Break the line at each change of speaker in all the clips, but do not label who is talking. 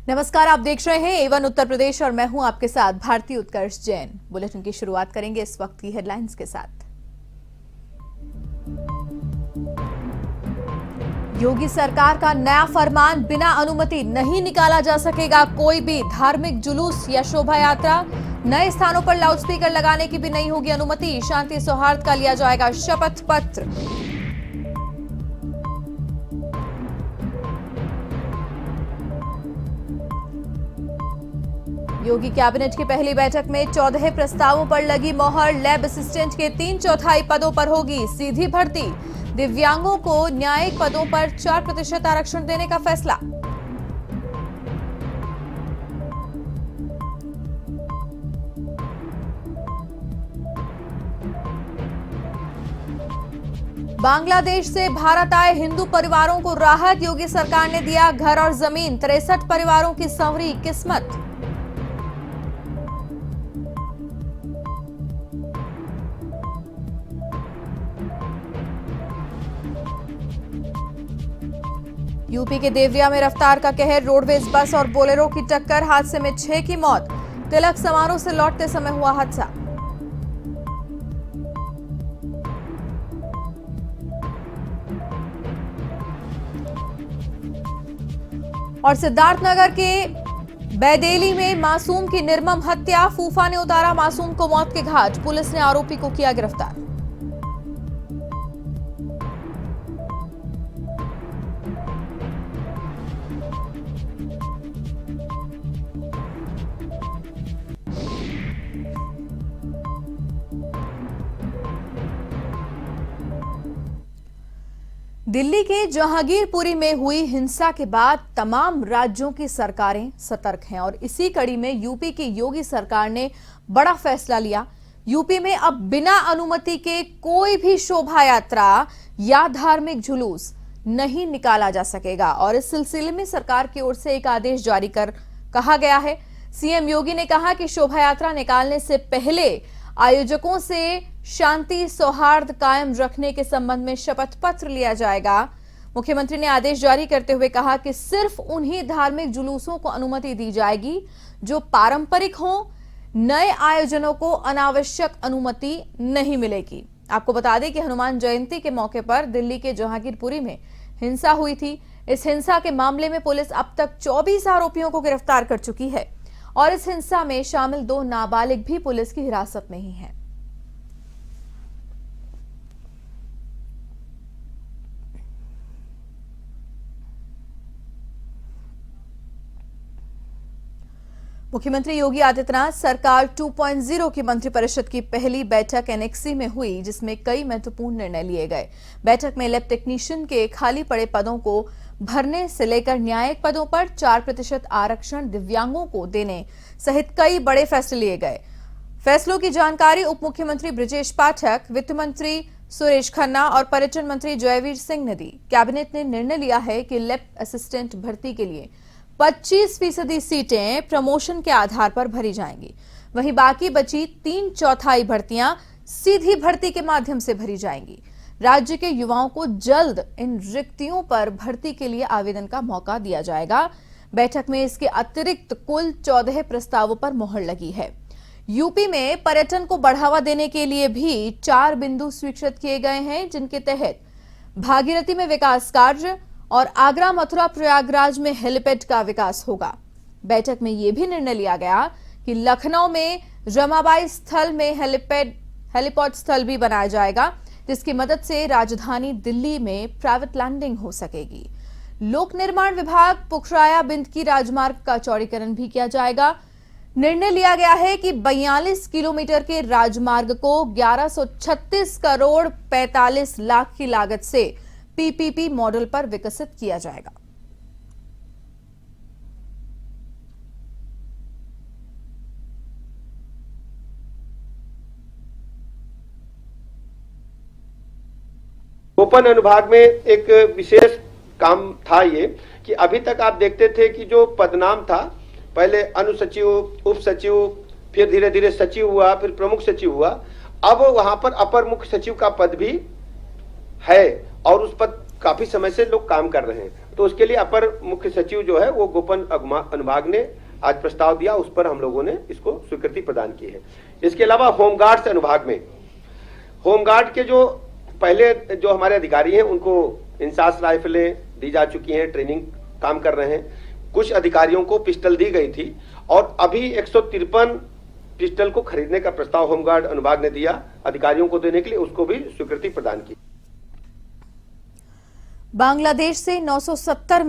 नमस्कार, आप देख रहे हैं A1 उत्तर प्रदेश और मैं हूं आपके साथ भारती उत्कर्ष जैन। बुलेटिन की शुरुआत करेंगे इस वक्त की हेडलाइंस के साथ। योगी सरकार का नया फरमान, बिना अनुमति नहीं निकाला जा सकेगा कोई भी धार्मिक जुलूस या शोभा यात्रा। नए स्थानों पर लाउडस्पीकर लगाने की भी नहीं होगी अनुमति। शांति सौहार्द का लिया जाएगा शपथ पत्र। योगी कैबिनेट की पहली बैठक में 14 प्रस्तावों पर लगी मोहर। लैब असिस्टेंट के 3/4 पदों पर होगी सीधी भर्ती। दिव्यांगों को न्यायिक पदों पर 4% आरक्षण देने का फैसला। बांग्लादेश से भारत आए हिंदू परिवारों को राहत। योगी सरकार ने दिया घर और जमीन। 63 परिवारों की संवरी किस्मत। यूपी के देवरिया में रफ्तार का कहर। रोडवेज बस और बोलेरो की टक्कर। हादसे में 6 की मौत। तिलक समारोह से लौटते समय हुआ हादसा। और सिद्धार्थनगर के बैदेली में मासूम की निर्मम हत्या। फूफा ने उतारा मासूम को मौत के घाट। पुलिस ने आरोपी को किया गिरफ्तार। दिल्ली के जहांगीरपुरी में हुई हिंसा के बाद तमाम राज्यों की सरकारें सतर्क हैं और इसी कड़ी में यूपी की योगी सरकार ने बड़ा फैसला लिया। यूपी में अब बिना अनुमति के कोई भी शोभा यात्रा या धार्मिक जुलूस नहीं निकाला जा सकेगा और इस सिलसिले में सरकार की ओर से एक आदेश जारी कर कहा गया है। सीएम योगी ने कहा कि शोभा यात्रा निकालने से पहले आयोजकों से शांति सौहार्द कायम रखने के संबंध में शपथ पत्र लिया जाएगा। मुख्यमंत्री ने आदेश जारी करते हुए कहा कि सिर्फ उन्हीं धार्मिक जुलूसों को अनुमति दी जाएगी जो पारंपरिक हों। नए आयोजनों को अनावश्यक अनुमति नहीं मिलेगी। आपको बता दें कि हनुमान जयंती के मौके पर दिल्ली के जहांगीरपुरी में हिंसा हुई थी। इस हिंसा के मामले में पुलिस अब तक 24 आरोपियों को गिरफ्तार कर चुकी है और इस हिंसा में शामिल 2 नाबालिग भी पुलिस की हिरासत में ही हैं। मुख्यमंत्री योगी आदित्यनाथ सरकार 2.0 की मंत्रिपरिषद की पहली बैठक एनेक्सी में हुई, जिसमें कई महत्वपूर्ण निर्णय लिए गए। बैठक में लैब टेक्नीशियन के खाली पड़े पदों को भरने से लेकर न्यायिक पदों पर 4% आरक्षण दिव्यांगों को देने सहित कई बड़े फैसले लिए गए। फैसलों की जानकारी उप मुख्यमंत्री ब्रिजेश पाठक, वित्त मंत्री सुरेश खन्ना और पर्यटन मंत्री जयवीर सिंह ने दी। कैबिनेट ने निर्णय लिया है कि लैब असिस्टेंट भर्ती के लिए 25% सीटें प्रमोशन के आधार पर भरी जाएंगी। वहीं बाकी बची 3/4 भर्तियां सीधी भर्ती के माध्यम से भरी जाएंगी। राज्य के युवाओं को जल्द इन रिक्तियों पर भर्ती के लिए आवेदन का मौका दिया जाएगा। बैठक में इसके अतिरिक्त कुल 14 प्रस्तावों पर मोहर लगी है। यूपी में पर्यटन को बढ़ावा देने के लिए भी 4 बिंदु स्वीकृत किए गए हैं, जिनके तहत भागीरथी में विकास कार्य और आगरा, मथुरा, प्रयागराज में हेलीपैड का विकास होगा। बैठक में यह भी निर्णय लिया गया कि लखनऊ में रमाबाई स्थल में हेलीपॉड स्थल भी बनाया जाएगा, जिसकी मदद से राजधानी दिल्ली में प्राइवेट लैंडिंग हो सकेगी। लोक निर्माण विभाग पुखराया बिंद की राजमार्ग का चौड़ीकरण भी किया जाएगा। निर्णय लिया गया है कि 42 किलोमीटर के राजमार्ग को 1136 करोड़ 45 लाख की लागत से पीपीपी मॉडल पर विकसित किया जाएगा।
गोपन अनुभाग में एक विशेष काम था ये कि अभी तक आप देखते थे कि जो पदनाम था, पहले अनुसचिव, उप सचिव, फिर धीरे धीरे सचिव हुआ, फिर प्रमुख सचिव हुआ। अब वहां पर अपर मुख्य सचिव का पद भी है और उस पद काफी समय से लोग काम कर रहे हैं। तो उसके लिए अपर मुख्य सचिव जो है वो गोपन अनुभाग ने आज प्रस्ताव दिया, उस पर हम लोगों ने इसको स्वीकृति प्रदान की है। इसके अलावा होमगार्ड्स अनुभाग में होमगार्ड के जो पहले जो हमारे अधिकारी हैं उनको इंसास राइफलें दी जा चुकी हैं, ट्रेनिंग काम कर रहे हैं। कुछ अधिकारियों को पिस्टल दी गई थी और अभी 153 पिस्टल को खरीदने का प्रस्ताव होमगार्ड अनुभाग ने दिया अधिकारियों को देने के लिए, उसको भी स्वीकृति प्रदान की।
बांग्लादेश से 1970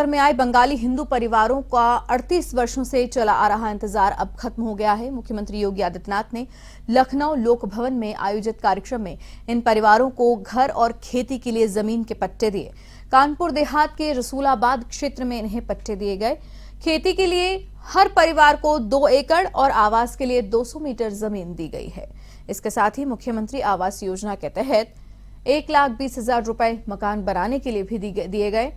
में आए बंगाली हिंदू परिवारों का 38 वर्षों से चला आ रहा इंतजार अब खत्म हो गया है। मुख्यमंत्री योगी आदित्यनाथ ने लखनऊ लोक भवन में आयोजित कार्यक्रम में इन परिवारों को घर और खेती के लिए जमीन के पट्टे दिए। कानपुर देहात के रसूलाबाद क्षेत्र में इन्हें पट्टे दिए गए। खेती के लिए हर परिवार को 2 एकड़ और आवास के लिए 200 मीटर जमीन दी गई है। इसके साथ ही मुख्यमंत्री आवास योजना के तहत 1,20,000 रुपए मकान बनाने के लिए भी दिए गए।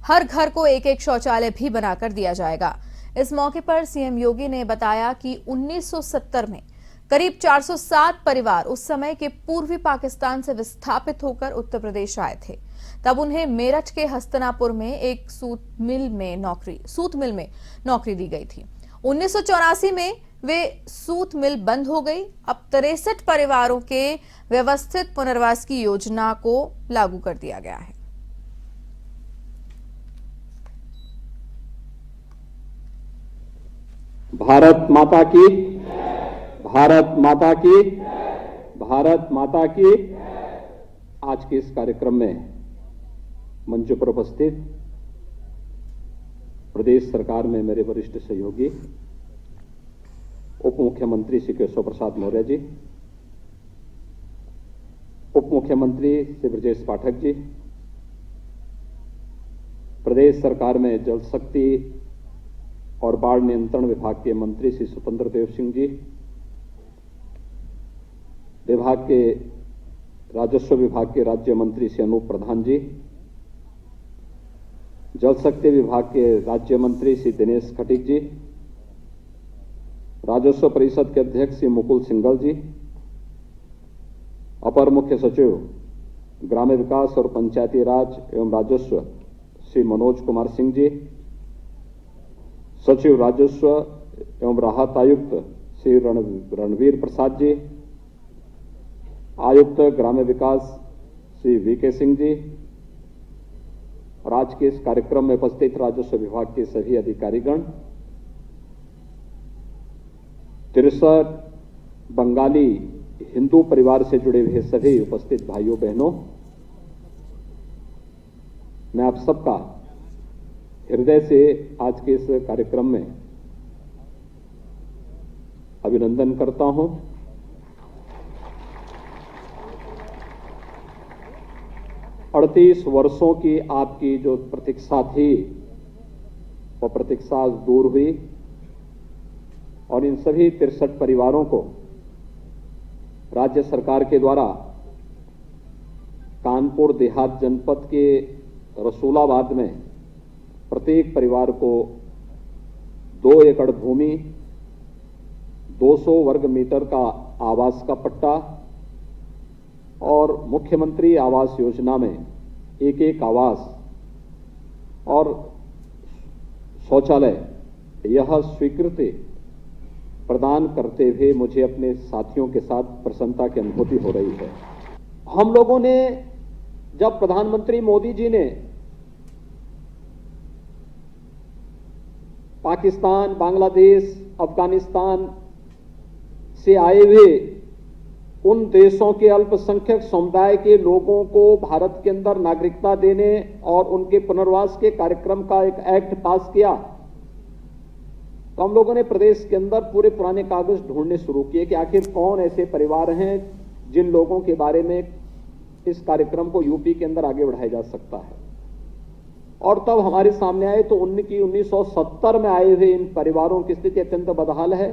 हर घर को एक शौचालय भी बनाकर दिया जाएगा। इस मौके पर सीएम योगी ने बताया कि 1970 में करीब 407 परिवार उस समय के पूर्वी पाकिस्तान से विस्थापित होकर उत्तर प्रदेश आए थे। तब उन्हें मेरठ के हस्तनापुर में एक सूत मिल में नौकरी दी गई थी। 1984 में वे सूत मिल बंद हो गई। अब 63 परिवारों के व्यवस्थित पुनर्वास की योजना को लागू कर दिया गया है।
भारत माता की, भारत माता की, भारत माता की। आज के इस कार्यक्रम में मंच पर उपस्थित प्रदेश सरकार में मेरे वरिष्ठ सहयोगी उप मुख्यमंत्री श्री केशव प्रसाद मौर्य जी, उप मुख्यमंत्री श्री ब्रजेश पाठक जी, प्रदेश सरकार में जल शक्ति और बाढ़ नियंत्रण विभाग के मंत्री श्री स्वतंत्र देव सिंह जी, विभाग के राजस्व विभाग के राज्य मंत्री श्री अनूप प्रधान जी, जल शक्ति विभाग के राज्य मंत्री श्री दिनेश खटीक जी, राजस्व परिषद के अध्यक्ष श्री मुकुल सिंघल जी, अपर मुख्य सचिव ग्राम्य विकास और पंचायती राज एवं राजस्व श्री मनोज कुमार सिंह जी, सचिव राजस्व एवं राहत आयुक्त श्री रणवीर प्रसाद जी, आयुक्त ग्राम्य विकास श्री वीके सिंह जी और आज के इस कार्यक्रम में उपस्थित राजस्व विभाग के सभी अधिकारीगण, 63 बंगाली हिंदू परिवार से जुड़े हुए सभी उपस्थित भाइयों बहनों, मैं आप सबका हृदय से आज के इस कार्यक्रम में अभिनंदन करता हूं। अड़तीस वर्षों की आपकी जो प्रतीक्षा थी वह प्रतीक्षा दूर हुई और इन सभी 63 परिवारों को राज्य सरकार के द्वारा कानपुर देहात जनपद के रसूलाबाद में प्रत्येक परिवार को 2 एकड़ भूमि, 200 वर्ग मीटर का आवास का पट्टा और मुख्यमंत्री आवास योजना में एक आवास और शौचालय, यह स्वीकृति प्रदान करते हुए मुझे अपने साथियों के साथ प्रसन्नता की अनुभूति हो रही है। हम लोगों ने जब प्रधानमंत्री मोदी जी ने पाकिस्तान, बांग्लादेश, अफगानिस्तान से आए हुए उन देशों के अल्पसंख्यक समुदाय के लोगों को भारत के अंदर नागरिकता देने और उनके पुनर्वास के कार्यक्रम का एक एक्ट पास किया, तो हम लोगों ने प्रदेश के अंदर पूरे पुराने कागज ढूंढने शुरू किए कि आखिर कौन ऐसे परिवार हैं जिन लोगों के बारे में इस कार्यक्रम को यूपी के अंदर आगे बढ़ाया जा सकता है। और तब हमारे सामने आए तो 1970 में आए हुए इन परिवारों की स्थिति अत्यंत बदहाल है।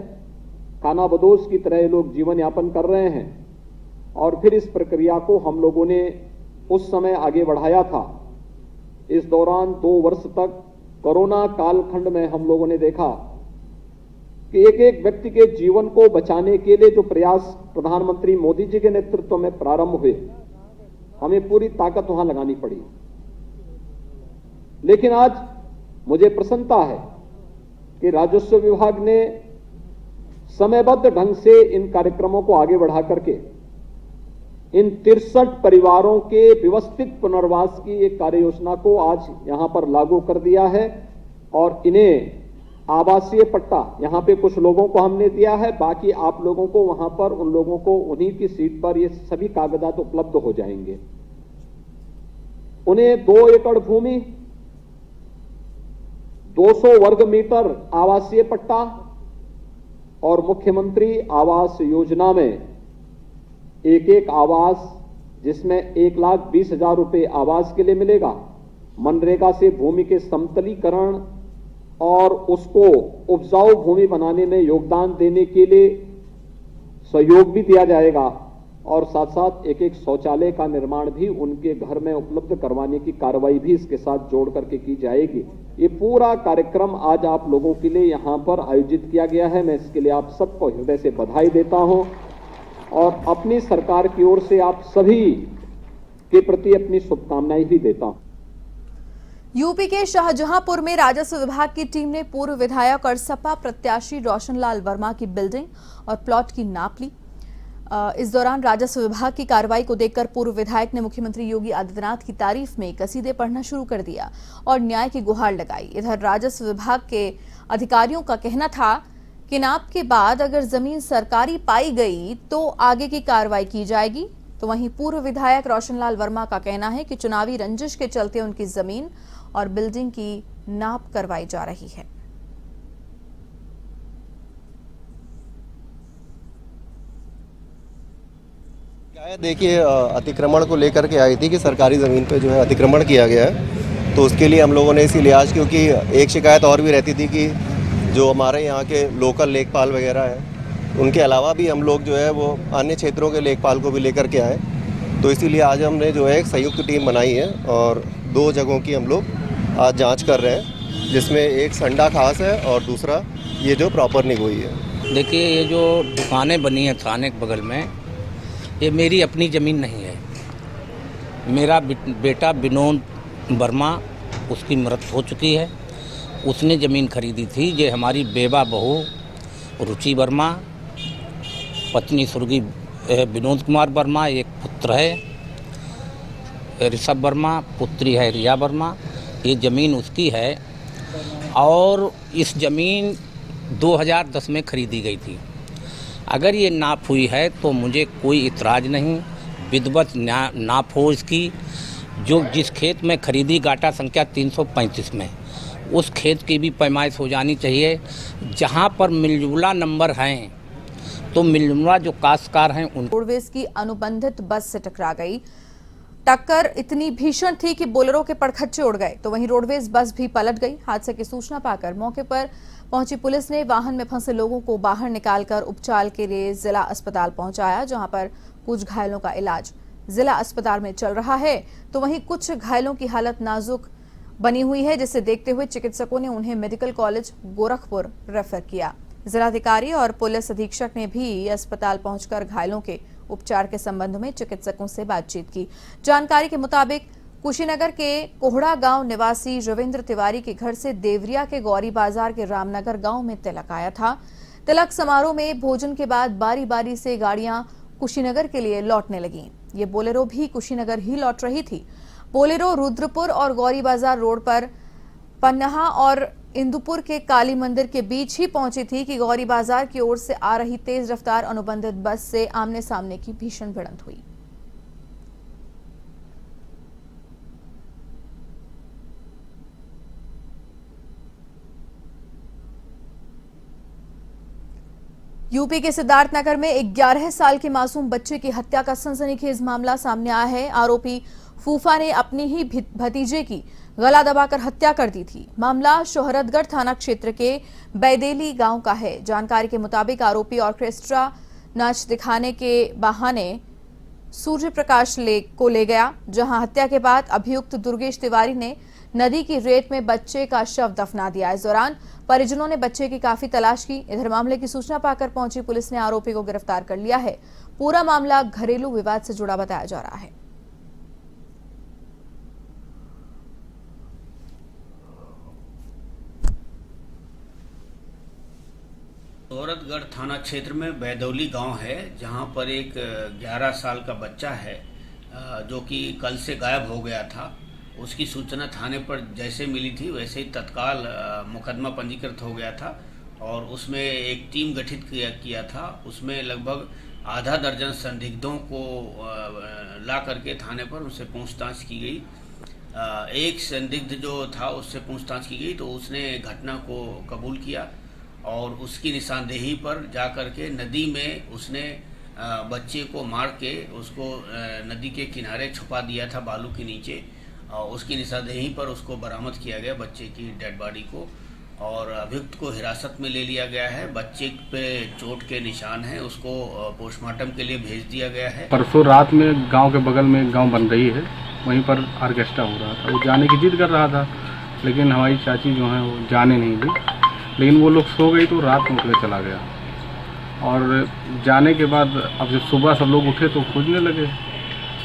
खानाबदोश की तरह लोग जीवन यापन कर रहे हैं और फिर इस प्रक्रिया को हम लोगों ने उस समय आगे बढ़ाया था। इस दौरान 2 वर्ष तक कोरोना कालखंड में हम लोगों ने देखा कि एक व्यक्ति के जीवन को बचाने के लिए जो प्रयास प्रधानमंत्री मोदी जी के नेतृत्व में प्रारंभ हुए, हमें पूरी ताकत वहां लगानी पड़ी। लेकिन आज मुझे प्रसन्नता है कि राजस्व विभाग ने समयबद्ध ढंग से इन कार्यक्रमों को आगे बढ़ा करके इन 63 परिवारों के व्यवस्थित पुनर्वास की एक कार्य योजना को आज यहां पर लागू कर दिया है और इन्हें आवासीय पट्टा यहां पे कुछ लोगों को हमने दिया है, बाकी आप लोगों को वहां पर उन लोगों को उन्हीं की सीट पर ये सभी कागजात उपलब्ध हो जाएंगे। उन्हें 2 एकड़ भूमि, 200 वर्ग मीटर आवासीय पट्टा और मुख्यमंत्री आवास योजना में एक आवास जिसमें 1,20,000 रुपए आवास के लिए मिलेगा, मनरेगा से भूमि के समतलीकरण और उसको उपजाऊ भूमि बनाने में योगदान देने के लिए सहयोग भी दिया जाएगा और साथ साथ एक शौचालय का निर्माण भी उनके घर में उपलब्ध करवाने की कार्रवाई भी इसके साथ जोड़ करके की जाएगी। ये पूरा कार्यक्रम आज आप लोगों के लिए यहां पर आयोजित किया गया है। मैं इसके लिए आप सबको हृदय से बधाई देता हूं और अपनी सरकार की ओर से आप सभी के प्रति अपनी शुभकामनाएं भी देता हूं।
यूपी के शाहजहांपुर में राजस्व विभाग की टीम ने पूर्व विधायक और सपा प्रत्याशी रोशनलाल वर्मा की बिल्डिंग और प्लॉट की नाप ली। इस दौरान राजस्व विभाग की कार्रवाई को देखकर पूर्व विधायक ने मुख्यमंत्री योगी आदित्यनाथ की तारीफ में कसीदे पढ़ना शुरू कर दिया और न्याय की गुहार लगाई। इधर राजस्व विभाग के अधिकारियों का कहना था कि नाप के बाद अगर जमीन सरकारी पाई गई तो आगे की कार्रवाई की जाएगी। तो वहीं पूर्व विधायक रोशनलाल वर्मा का कहना है कि चुनावी रंजिश के चलते उनकी जमीन और बिल्डिंग की नाप करवाई जा रही है।
देखिए, अतिक्रमण को लेकर के आई थी कि सरकारी ज़मीन पे जो है अतिक्रमण किया गया है, तो उसके लिए हम लोगों ने इसी लिहाज, क्योंकि एक शिकायत और भी रहती थी कि जो हमारे यहाँ के लोकल लेखपाल वगैरह हैं उनके अलावा भी हम लोग जो है वो अन्य क्षेत्रों के लेखपाल को भी लेकर के आए। तो इसीलिए आज हमने जो है एक संयुक्त टीम बनाई है और 2 जगहों की हम लोग आज जांच कर रहे हैं, जिसमें एक संडा खास है और दूसरा ये जो प्रॉपर निगोई है।
देखिए, ये जो दुकानें बनी हैं थाने के बगल में, ये मेरी अपनी ज़मीन नहीं है। मेरा बेटा विनोद वर्मा, उसकी मृत्यु हो चुकी है, उसने ज़मीन खरीदी थी। ये हमारी बेवा बहू रुचि वर्मा, पत्नी स्वर्गीय विनोद कुमार वर्मा, एक पुत्र है ऋषभ वर्मा, पुत्री है रिया वर्मा। ये ज़मीन उसकी है और इस ज़मीन 2010 में खरीदी गई थी। अगर ये नाप हुई है तो मुझे कोई इतराज़ नहीं, विधिवत नाप हो इसकी। जो जिस खेत में खरीदी गाटा संख्या 335 में, उस खेत की भी पैमाइश हो जानी चाहिए। जहाँ पर मिलजुला नंबर हैं तो मिलजुला जो काश्तकार हैं उन
रोडवेज की अनुबंधित बस से टकरा गई। टक्कर इतनी भीषण थी कि बोलेरो के पड़खच्चे उड़ गए, तो वहीं रोडवेज बस भी पलट गई। हादसे की सूचना पाकर मौके पर पहुंची पुलिस ने वाहन में फंसे लोगों को बाहर निकालकर उपचार के लिए जिला अस्पताल पहुंचाया, जहां पर कुछ घायलों का इलाज जिला अस्पताल में चल रहा है। तो वहीं कुछ घायलों की हालत नाजुक बनी हुई है, जिसे देखते हुए चिकित्सकों ने उन्हें मेडिकल कॉलेज गोरखपुर रेफर किया। जिलाधिकारी और पुलिस अधीक्षक ने भी अस्पताल पहुंचकर घायलों के उपचार के संबंध में चिकित्सकों से बातचीत की। जानकारी के मुताबिक कुशीनगर के कोहड़ा गांव निवासी रविंद्र तिवारी के घर से देवरिया के गौरी बाजार के रामनगर गांव में तिलक आया था। तिलक समारोह में भोजन के बाद बारी बारी से गाड़ियां कुशीनगर के लिए लौटने लगीं। ये बोलेरो भी कुशीनगर ही लौट रही थी। बोलेरो रुद्रपुर और गौरी बाजार रोड पर पन्नहा और इंदुपुर के काली मंदिर के बीच ही पहुंची थी कि गौरी बाजार की ओर से आ रही तेज रफ्तार अनुबंधित बस से आमने सामने की भीषण भिड़ंत हुई। यूपी के सिद्धार्थनगर में 11 साल के मासूम बच्चे की हत्या का सनसनीखेज मामला सामने आया है। आरोपी फूफा ने अपनी ही भतीजे की गला दबाकर हत्या कर दी थी। मामला शोहरतगढ़ थाना क्षेत्र के बैदेली गांव का है। जानकारी के मुताबिक आरोपी ऑर्केस्ट्रा नाच दिखाने के बहाने सूर्य प्रकाश लेक को ले गया, जहां हत्या के बाद अभियुक्त दुर्गेश तिवारी ने नदी की रेत में बच्चे का शव दफना दिया। इस दौरान परिजनों ने बच्चे की काफी तलाश की। इधर मामले की सूचना पाकर पहुंची पुलिस ने आरोपी को गिरफ्तार कर लिया है। पूरा मामला घरेलू विवाद से जुड़ा बताया जा रहा है।
औरतगढ़ थाना क्षेत्र में बैदौली गांव है, जहां पर एक 11 साल का बच्चा है जो कि कल से गायब हो गया था। उसकी सूचना थाने पर जैसे मिली थी वैसे ही तत्काल मुकदमा पंजीकृत हो गया था और उसमें एक टीम गठित किया था। उसमें लगभग आधा दर्जन संदिग्धों को ला करके थाने पर उनसे पूछताछ की गई। एक संदिग्ध जो था उससे पूछताछ की गई तो उसने घटना को कबूल किया और उसकी निशानदेही पर जाकर के नदी में उसने बच्चे को मार के उसको नदी के किनारे छुपा दिया था बालू के नीचे। उसकी निशानदेही पर उसको बरामद किया गया, बच्चे की डेड बॉडी को, और अभियुक्त को हिरासत में ले लिया गया है। बच्चे पे चोट के निशान हैं, उसको पोस्टमार्टम के लिए भेज दिया गया है।
परसों रात में गांव के बगल में एक गांव बन रही है, वहीं पर ऑर्केस्ट्रा हो रहा था। वो जाने की जिद कर रहा था, लेकिन हमारी चाची जो है वो जाने नहीं दी। लेकिन वो लोग सो गई तो रात में उठ के चला गया। और जाने के बाद अब जब सुबह सब लोग उठे तो खोजने लगे।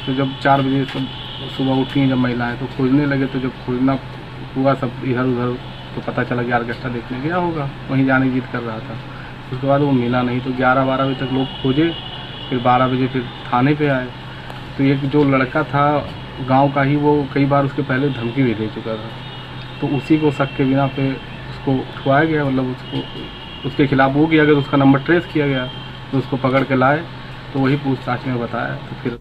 तो जब 4 बजे सब सुबह उठी हैं जब महिलाएं, तो खोजने लगे। तो जब खोजना हुआ सब इधर उधर, तो पता चला कि ऑर्केस्ट्रा देखने गया होगा, वहीं जाने की जिद कर रहा था। उसके बाद वो मिला नहीं, तो 11-12 बजे तक लोग खोजे। फिर 12 बजे फिर थाने पे आए। तो एक जो लड़का था गांव का ही, वो कई बार उसके पहले धमकी भी दे चुका था। तो उसी को शक के बिना पे उसको उठवाया गया, मतलब उसके खिलाफ वो किया गया। तो उसका नंबर ट्रेस किया गया, तो उसको पकड़ के लाए, तो वही पूछताछ में बताया। तो फिर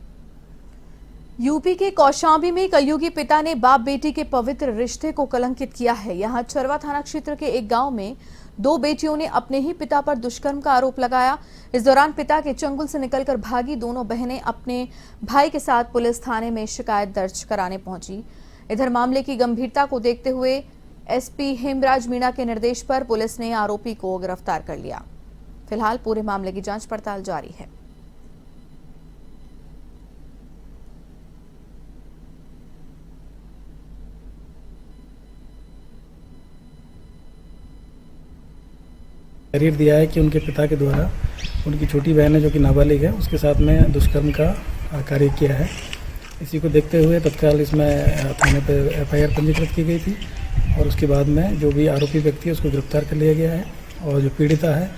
यूपी के कौशाम्बी में कलयुगी पिता ने बाप बेटी के पवित्र रिश्ते को कलंकित किया है। यहां चरवा थाना क्षेत्र के एक गांव में 2 बेटियों ने अपने ही पिता पर दुष्कर्म का आरोप लगाया। इस दौरान पिता के चंगुल से निकलकर भागी दोनों बहनें अपने भाई के साथ पुलिस थाने में शिकायत दर्ज कराने पहुंची। इधर मामले की गंभीरता को देखते हुए एसपी हेमराज मीणा के निर्देश पर पुलिस ने आरोपी को गिरफ्तार कर लिया। फिलहाल पूरे मामले की जांच पड़ताल जारी है।
तहरीर दिया है कि उनके पिता के द्वारा उनकी छोटी बहन है जो कि नाबालिग है, उसके साथ में दुष्कर्म का कार्य किया है। इसी को देखते हुए तत्काल इसमें थाने पे FIR पंजीकृत की गई थी और उसके बाद में जो भी आरोपी व्यक्ति है उसको गिरफ्तार कर लिया गया है। और जो पीड़िता है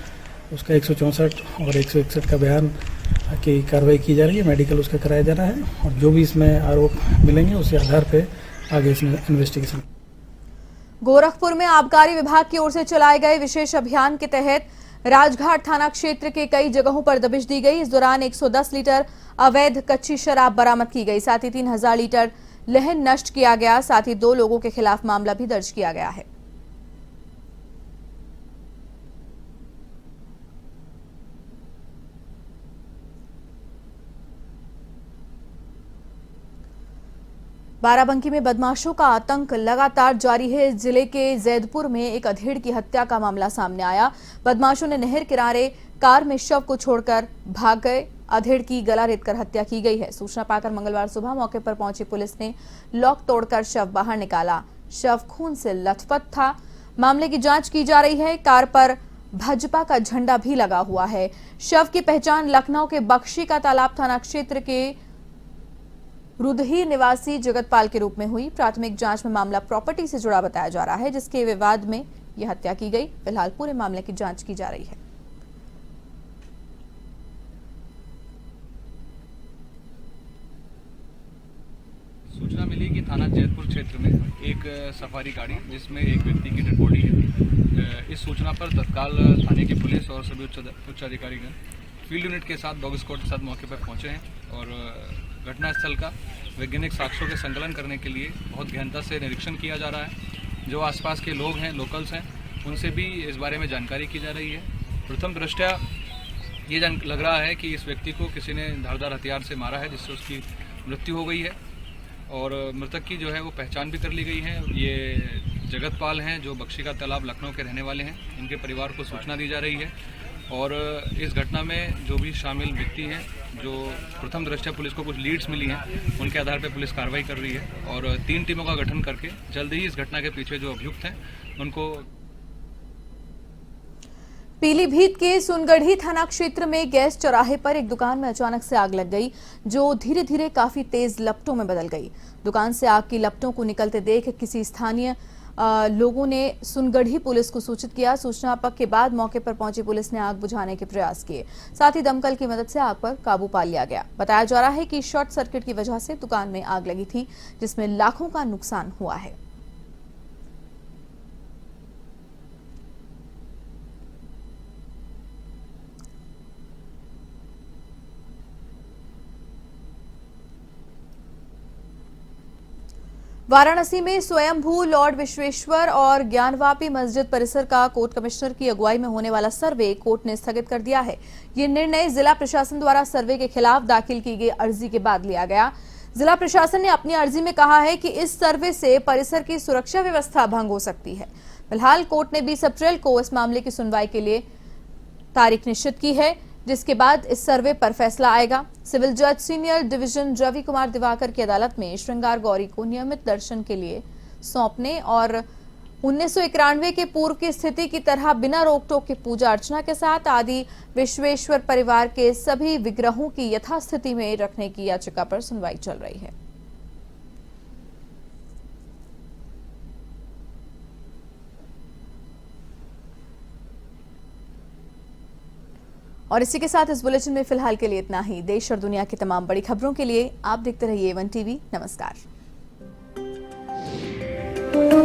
उसका 164 और 161 का बयान की कार्रवाई की जा रही है, मेडिकल उसका कराया जा रहा है। और जो भी इसमें आरोप मिलेंगे उसी आधार पर आगे इसमें इन्वेस्टिगेशन।
गोरखपुर में आबकारी विभाग की ओर से चलाए गए विशेष अभियान के तहत राजघाट थाना क्षेत्र के कई जगहों पर दबिश दी गई। इस दौरान 110 लीटर अवैध कच्ची शराब बरामद की गई। साथ ही 3000 लीटर लहन नष्ट किया गया। साथ ही 2 लोगों के खिलाफ मामला भी दर्ज किया गया है। बाराबंकी में बदमाशों का आतंक लगातार जारी है। जिले के जैदपुर में एक अधेड़ की हत्या का मामला सामने आया। बदमाशों ने नहर किनारे कार में शव को छोड़कर भाग गए। अधेड़ की गला रेतकर हत्या की गई है। सूचना पाकर मंगलवार सुबह मौके पर पहुंची पुलिस ने लॉक तोड़कर शव बाहर निकाला। शव खून से लथपथ था। मामले की जांच की जा रही है। कार पर भाजपा का झंडा भी लगा हुआ है। शव की पहचान लखनऊ के बख्शी का तालाब थाना क्षेत्र के रुदही निवासी जगतपाल के रूप में हुई। प्राथमिक जांच में मामला प्रॉपर्टी से जुड़ा बताया जा रहा है, जिसके विवाद में यह हत्या की गई। फिलहाल पूरे मामले की जांच की जा रही है।
सूचना मिली कि थाना जैदपुर क्षेत्र में एक सफारी गाड़ी जिसमें एक व्यक्ति की डेड बॉडी है। इस सूचना पर तत्काल थाने की पुलिस और सभी उच्च अधिकारीगण फील्ड यूनिट के साथ डॉग स्क्वाड के साथ मौके पर पहुंचे हैं और घटनास्थल का वैज्ञानिक साक्ष्यों के संकलन करने के लिए बहुत गहनता से निरीक्षण किया जा रहा है। जो आसपास के लोग हैं, लोकल्स हैं, उनसे भी इस बारे में जानकारी की जा रही है। प्रथम दृष्टया ये लग रहा है कि इस व्यक्ति को किसी ने धारदार हथियार से मारा है, जिससे उसकी मृत्यु हो गई है और मृतक की जो है वो पहचान भी कर ली गई है। ये जगतपाल हैं जो बख्शी का तालाब लखनऊ के रहने वाले हैं। इनके परिवार को सूचना दी जा रही है और इस घटना में जो भी शामिल व्यक्ति हैं, जो प्रथम दृष्टया पुलिस को कुछ लीड्स मिली हैं, उनके आधार पर पुलिस कार्रवाई कर रही है और 3 टीमों का गठन करके जल्द ही इस घटना के पीछे जो अभियुक्त हैं उनको।
पीलीभीत के सुनगढ़ी थाना क्षेत्र में गैस चौराहे पर एक दुकान में अचानक से आग लग गई, जो धीरे धीरे काफी तेज लपटों में बदल गई। दुकान से आग की लपटों को निकलते देख किसी स्थानीय लोगों ने सुनगढ़ी पुलिस को सूचित किया। सूचना के बाद मौके पर पहुंची पुलिस ने आग बुझाने के प्रयास किए। साथ ही दमकल की मदद से आग पर काबू पा लिया गया। बताया जा रहा है कि शॉर्ट सर्किट की वजह से दुकान में आग लगी थी, जिसमें लाखों का नुकसान हुआ है। वाराणसी में स्वयंभू लॉर्ड विश्वेश्वर और ज्ञानवापी मस्जिद परिसर का कोर्ट कमिश्नर की अगुवाई में होने वाला सर्वे कोर्ट ने स्थगित कर दिया है। ये निर्णय जिला प्रशासन द्वारा सर्वे के खिलाफ दाखिल की गई अर्जी के बाद लिया गया। जिला प्रशासन ने अपनी अर्जी में कहा है कि इस सर्वे से परिसर की सुरक्षा व्यवस्था भंग हो सकती है। फिलहाल कोर्ट ने 20 अप्रैल को इस मामले की सुनवाई के लिए तारीख निश्चित की है, जिसके बाद इस सर्वे पर फैसला आएगा। सिविल जज सीनियर डिवीजन रवि कुमार दिवाकर की अदालत में श्रृंगार गौरी को नियमित दर्शन के लिए सौंपने और 1991 के पूर्व की स्थिति की तरह बिना रोक टोक के पूजा अर्चना के साथ आदि विश्वेश्वर परिवार के सभी विग्रहों की यथास्थिति में रखने की याचिका पर सुनवाई चल रही है। और इसी के साथ इस बुलेटिन में फिलहाल के लिए इतना ही। देश और दुनिया की तमाम बड़ी खबरों के लिए आप देखते रहिए A1 TV। नमस्कार।